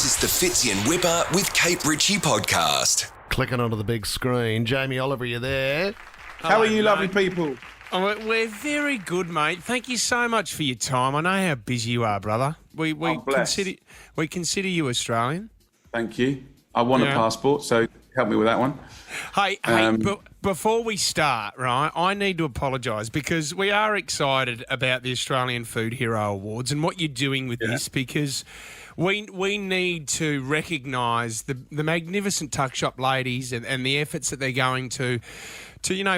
This is the Fitzy and Whipper with Kate Ritchie podcast. Clicking onto the big screen. Jamie Oliver, you there? How are you, lovely people? Oh, we're very good, mate. Thank you so much for your time. I know how busy you are, brother. We consider you Australian. Thank you. I want a passport, so help me with that one. Hey, but before we start, right, I need to apologise because we are excited about the Australian Food Hero Awards and what you're doing with this, because we need to recognise the magnificent tuck shop ladies and the efforts that they're going to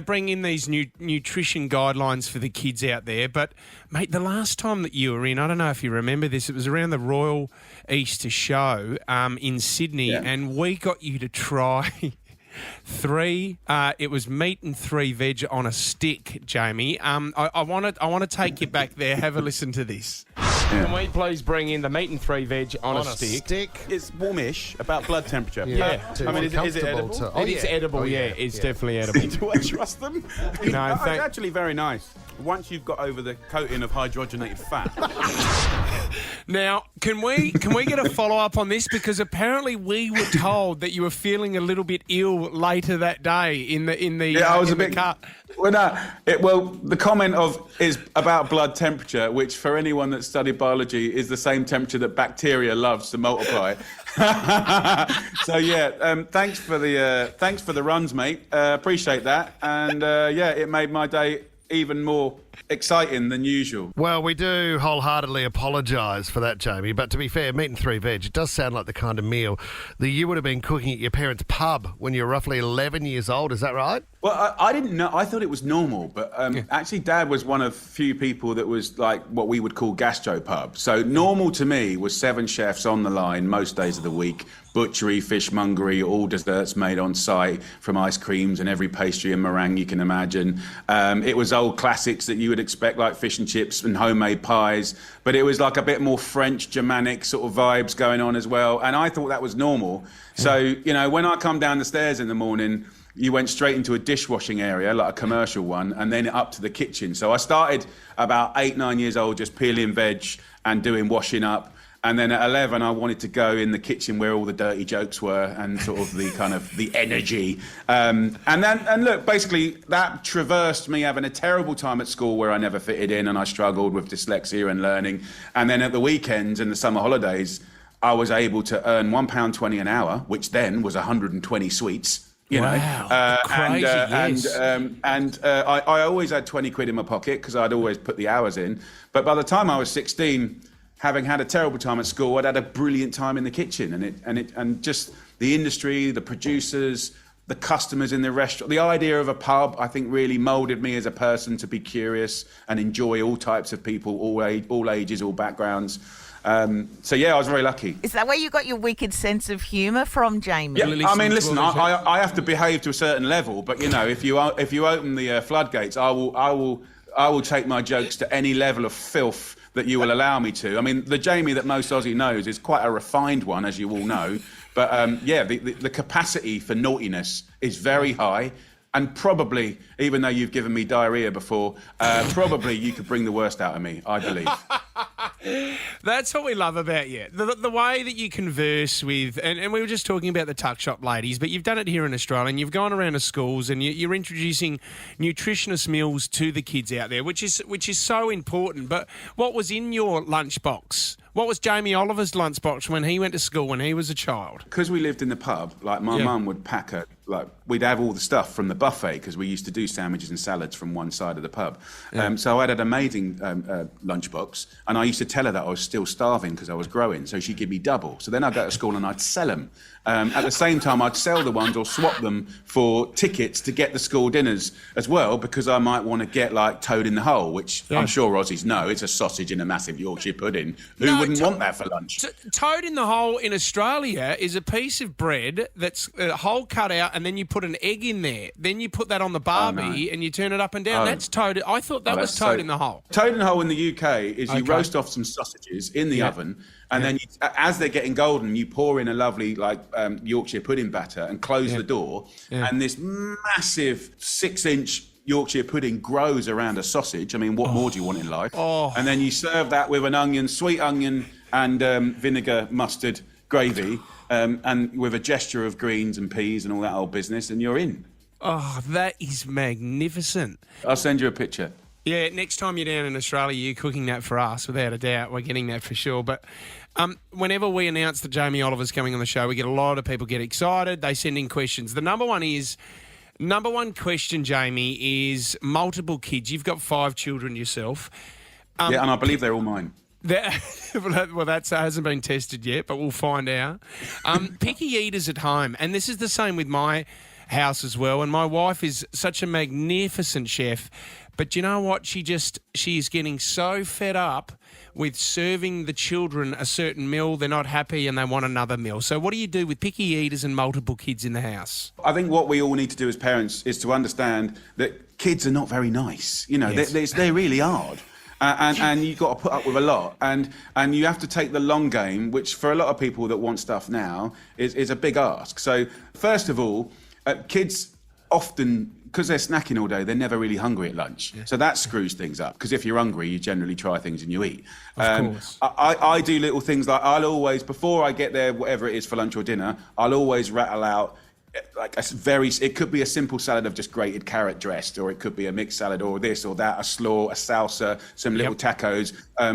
bring in these new nutrition guidelines for the kids out there. But, mate, the last time that you were in, I don't know if you remember this, it was around the Royal Easter Show in Sydney, and we got you to try it was meat and 3 veg on a stick, Jamie. I want to take you back there. Have a listen to this. Can we please bring in the meat and 3 veg on a stick? It's warmish, about blood temperature. Yeah. I mean, is it edible? It is edible, it's definitely edible. Do I trust them? No, It's actually very nice. Once you've got over the coating of hydrogenated fat. Now, can we get a follow-up on this? Because apparently we were told that you were feeling a little bit ill later that day in the I was in a bit. the car. The comment is about blood temperature, which for anyone that studied biology is the same temperature that bacteria loves to multiply. So thanks for the runs, mate. Appreciate that, and it made my day even more exciting than usual. Well, we do wholeheartedly apologise for that, Jamie, but to be fair, meat and 3 veg, it does sound like the kind of meal that you would have been cooking at your parents' pub when you were roughly 11 years old. Is that right? Well, I didn't know. I thought it was normal, but actually Dad was one of few people that was like what we would call gastropub. So normal to me was 7 chefs on the line most days of the week, butchery, fishmongery, all desserts made on site, from ice creams and every pastry and meringue you can imagine. It was old classics that you would expect, like fish and chips and homemade pies, but it was like a bit more French, Germanic sort of vibes going on as well. And I thought that was normal. So, when I come down the stairs in the morning, you went straight into a dishwashing area, like a commercial one, and then up to the kitchen. So I started about 8, 9 years old, just peeling veg and doing washing up. And then at 11, I wanted to go in the kitchen where all the dirty jokes were and sort of the kind of the energy. And look, basically that traversed me having a terrible time at school where I never fitted in and I struggled with dyslexia and learning. And then at the weekends and the summer holidays, I was able to earn £1.20 an hour, which then was 120 sweets. Crazy, I always had 20 quid in my pocket because I'd always put the hours in. But by the time I was 16, having had a terrible time at school, I'd had a brilliant time in the kitchen, and just the industry, the producers, the customers in the restaurant, the idea of a pub, I think really moulded me as a person to be curious and enjoy all types of people, all ages, all backgrounds. I was very lucky. Is that where you got your wicked sense of humour from, Jamie? Yeah, I mean, listen, I have to behave to a certain level, but if you open the floodgates, I will take my jokes to any level of filth that you will allow me to. I mean, the Jamie that most Aussie knows is quite a refined one, as you all know. But the capacity for naughtiness is very high. And probably, even though you've given me diarrhea before, probably you could bring the worst out of me, I believe. That's what we love about you. The way that you converse with, and we were just talking about the tuck shop ladies, but you've done it here in Australia, and you've gone around to schools and you're introducing nutritious meals to the kids out there, which is so important. But what was in your lunchbox? What was Jamie Oliver's lunchbox when he went to school when he was a child? Because we lived in the pub, like my mum would pack we'd have all the stuff from the buffet because we used to do sandwiches and salads from one side of the pub. So I had an amazing lunchbox, and I used to tell her that I was still starving because I was growing, so she'd give me double. So then I'd go to school and I'd sell them. At the same time, I'd sell the ones or swap them for tickets to get the school dinners as well, because I might want to get like toad in the hole, which I'm sure Aussies know. It's a sausage in a massive Yorkshire pudding. Who wouldn't want that for lunch? Toad in the hole in Australia is a piece of bread that's a hole cut out, and then you put an egg in there. Then you put that on the barbie and you turn it up and down. That's toad. I thought that was toad in the hole. Toad in the hole in the UK is you roast off some sausages in the oven, and then as they're getting golden, you pour in a lovely Yorkshire pudding batter and close the door, and this massive 6-inch Yorkshire pudding grows around a sausage. I mean, what more do you want in life? And then you serve that with an onion, sweet onion, and vinegar, mustard, gravy, and with a gesture of greens and peas and all that old business, and you're in. Oh, that is magnificent. I'll send you a picture. Yeah, next time you're down in Australia, you're cooking that for us, without a doubt. We're getting that for sure. But whenever we announce that Jamie Oliver's coming on the show, we get a lot of people get excited. They send in questions. The number one question, Jamie, is multiple kids. You've got 5 children yourself. Yeah, and I believe they're all mine. Well, that hasn't been tested yet, but we'll find out. Picky eaters at home, and this is the same with my house as well. And my wife is such a magnificent chef, but you know what? She is getting so fed up with serving the children a certain meal. They're not happy and they want another meal. So what do you do with picky eaters and multiple kids in the house? I think what we all need to do as parents is to understand that kids are not very nice. You know, Yes. they're really hard. And you've got to put up with a lot, and you have to take the long game, which for a lot of people that want stuff now is a big ask. So first of all, kids often, because they're snacking all day, they're never really hungry at lunch. Yeah. So that screws things up, because if you're hungry, you generally try things and you eat. Of course. I do little things like, I'll always, before I get there, whatever it is for lunch or dinner, I'll always rattle out like it could be a simple salad of just grated carrot dressed, or it could be a mixed salad, or this or that, a slaw, a salsa, some little tacos.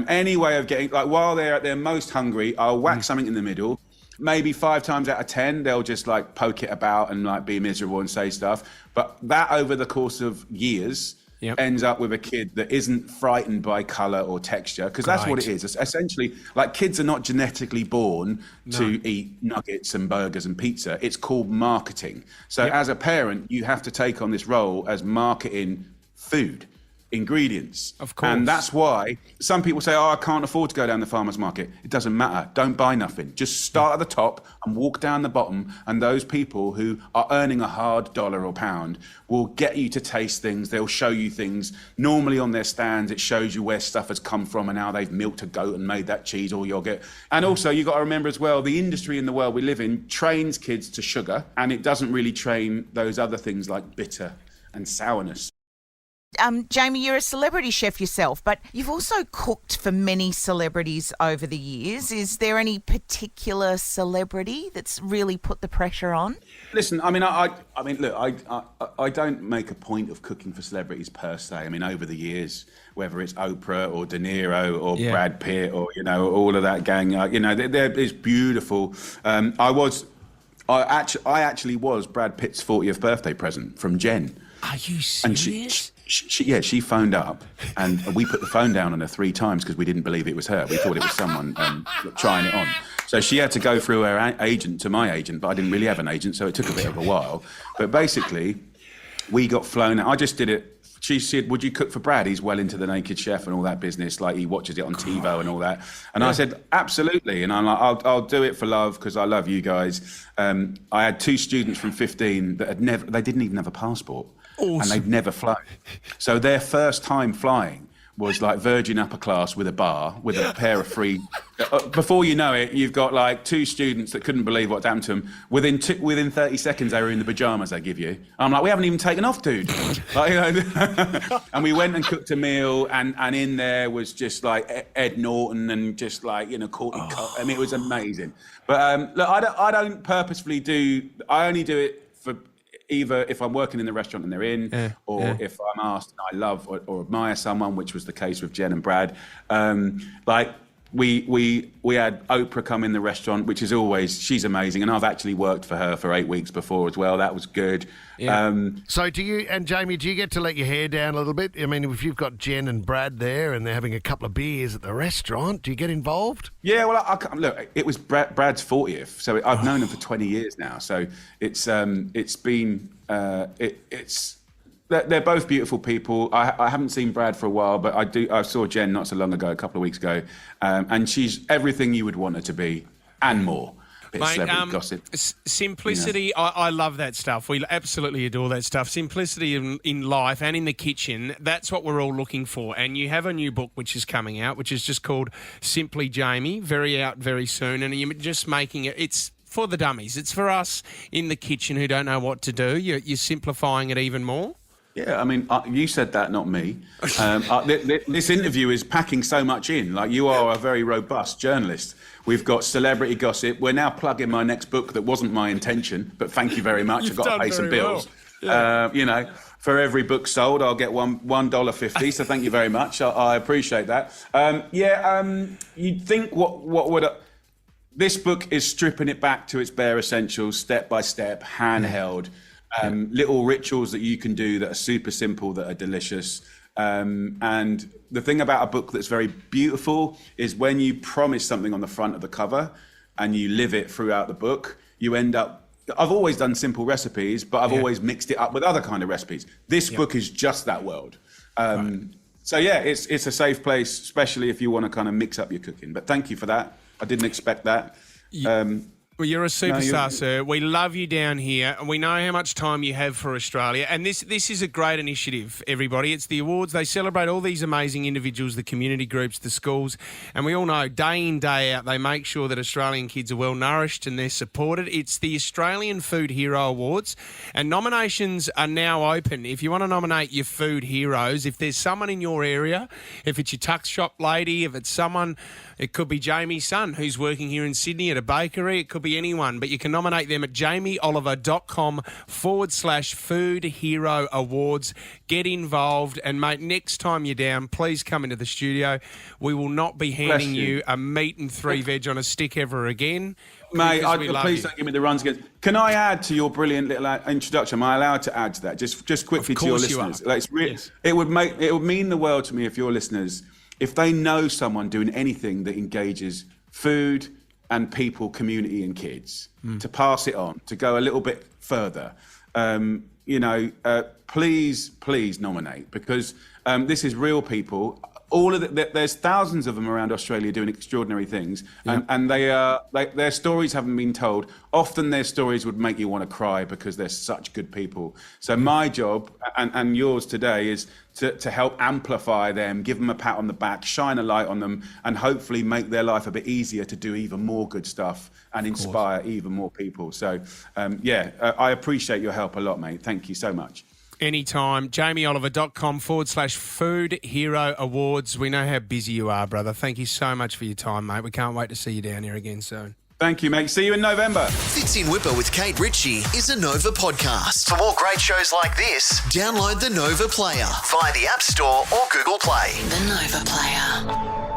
Any way of getting, like, while they're at their most hungry, I'll whack something in the middle. Maybe 5 times out of 10, they'll just like poke it about and like be miserable and say stuff. But that over the course of years ends up with a kid that isn't frightened by colour or texture, because that's what it is. It's essentially, like, kids are not genetically born to eat nuggets and burgers and pizza. It's called marketing. So as a parent, you have to take on this role as marketing food, ingredients. Of course. And that's why some people say, I can't afford to go down the farmer's market. It doesn't matter. Don't buy nothing. Just start at the top and walk down the bottom. And those people who are earning a hard dollar or pound will get you to taste things. They'll show you things. Normally on their stands, it shows you where stuff has come from and how they've milked a goat and made that cheese or yogurt. And also, you've got to remember as well, the industry in the world we live in trains kids to sugar, and it doesn't really train those other things like bitter and sourness. Jamie, you're a celebrity chef yourself, but you've also cooked for many celebrities over the years. Is there any particular celebrity that's really put the pressure on? Listen, I mean, I don't make a point of cooking for celebrities per se. I mean, over the years, whether it's Oprah or De Niro or Brad Pitt or, you know, all of that gang, you know, it's beautiful. I actually was Brad Pitt's 40th birthday present from Jen. Are you serious? And she phoned up, and we put the phone down on her 3 times because we didn't believe it was her. We thought it was someone trying it on. So she had to go through her agent to my agent, but I didn't really have an agent, so it took a bit of a while. But basically, we got flown out. I just did it. She said, would you cook for Brad? He's well into the Naked Chef and all that business. Like, he watches it on TiVo and all that. And I said, absolutely. And I'm like, I'll do it for love, because I love you guys. I had 2 students from 15 that they didn't even have a passport. Awesome. And they'd never flown. So their first time flying was like Virgin upper class with a bar, with a pair of free. Before you know it, you've got like 2 students that couldn't believe what happened to them. Within 30 seconds, they were in the pajamas they give you. I'm like, we haven't even taken off, dude. Like, you know, and we went and cooked a meal, and in there was just like Ed Norton and just like, you know, Courtney Cox. I mean, it was amazing. But look, I don't purposefully do. I only do it for either if I'm working in the restaurant and they're in, or if I'm asked and I love or admire someone, which was the case with Jen and Brad. Like we had Oprah come in the restaurant, which is always, she's amazing, and I've actually worked for her for 8 weeks before as well. That was good. So do you, and Jamie, do you get to let your hair down a little bit? I mean, if you've got Jen and Brad there and they're having a couple of beers at the restaurant, do you get involved? Yeah, well, look, it was Brad's 40th, so I've known him for 20 years now. So it's been they're both beautiful people. I haven't seen Brad for a while, but I saw Jen not so long ago, a couple of weeks ago, and she's everything you would want her to be and more. Bit of celebrity gossip. Simplicity, you know. I love that stuff. We absolutely adore that stuff. Simplicity in life and in the kitchen, that's what we're all looking for. And you have a new book which is coming out, which is just called Simply Jamie, out very soon. And you're just making it's for the dummies. It's for us in the kitchen who don't know what to do. You're simplifying it even more. Yeah, I mean, you said that, not me. This interview is packing so much in. Like, you are a very robust journalist. We've got celebrity gossip. We're now plugging my next book that wasn't my intention, but thank you very much. I've got to pay some bills. Well. Yeah. For every book sold, I'll get $1.50. So thank you very much. I appreciate that. You'd think what would... This book is stripping it back to its bare essentials, step by step, handheld. Little rituals that you can do that are super simple, that are delicious. And the thing about a book that's very beautiful is when you promise something on the front of the cover and you live it throughout the book, you end up... I've always done simple recipes, but I've always mixed it up with other kind of recipes. This book is just that world. So yeah, it's a safe place, especially if you want to kind of mix up your cooking. But thank you for that. I didn't expect that. Well, you're a superstar, sir. We love you down here, and we know how much time you have for Australia. And this is a great initiative, everybody. It's the awards. They celebrate all these amazing individuals, the community groups, the schools. And we all know, day in, day out, they make sure that Australian kids are well nourished and they're supported. It's the Australian Food Hero Awards. And nominations are now open. If you want to nominate your food heroes, if there's someone in your area, if it's your tuck shop lady, if it's someone... It could be Jamie's son who's working here in Sydney at a bakery. It could be anyone, but you can nominate them at jamieoliver.com/Food Hero Awards. Get involved. And, mate, next time you're down, please come into the studio. We will not be handing you a meat and 3 veg on a stick ever again. Mate, please don't give me the runs again. Can I add to your brilliant little introduction? Am I allowed to add to that? Just quickly to your listeners. Yes. It would mean the world to me if your listeners... If they know someone doing anything that engages food and people, community and kids, to pass it on, to go a little bit further, please nominate, because this is real people. There's thousands of them around Australia doing extraordinary things, and their stories haven't been told. Often their stories would make you want to cry because they're such good people. So my job and yours today is to help amplify them, give them a pat on the back, shine a light on them, and hopefully make their life a bit easier to do even more good stuff and inspire even more people. So I appreciate your help a lot, mate. Thank you so much. Anytime. jamieoliver.com/Food Hero Awards. We know how busy you are, brother. Thank you so much for your time, mate. We can't wait to see you down here again soon. Thank you, mate. See you in November. Fits in Whipper with Kate Ritchie is a Nova podcast. For more great shows like this, download the Nova Player via the App Store or Google Play. The Nova Player.